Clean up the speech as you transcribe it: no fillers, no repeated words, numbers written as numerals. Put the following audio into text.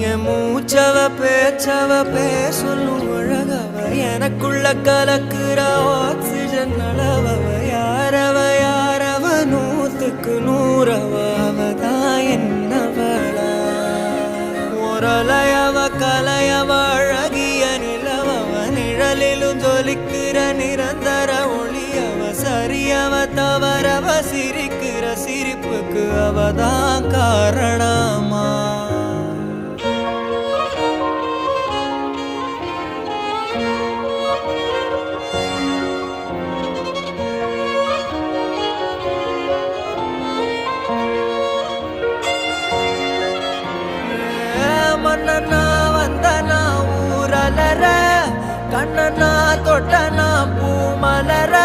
என் மூச்சவ பேச்சவ பேசலும் அழகவ எனக்குள்ள கலக்குற ஆக்சிஜன் அளவவ யாரவ நூத்துக்கு நூறவ அவதான் என்னவளா ஒரலையவ கலையவ அழகிய நிலவவ நிழலிலும் ஜொலிக்கிற நிரந்தர ஒளியவ சரியவ தவறவ சிரிக்கிற சிரிப்புக்கு அவதான் காரணமா மன்னனா வந்தனா ஊரலர கண்ணனா தொட்டனா பூ மலர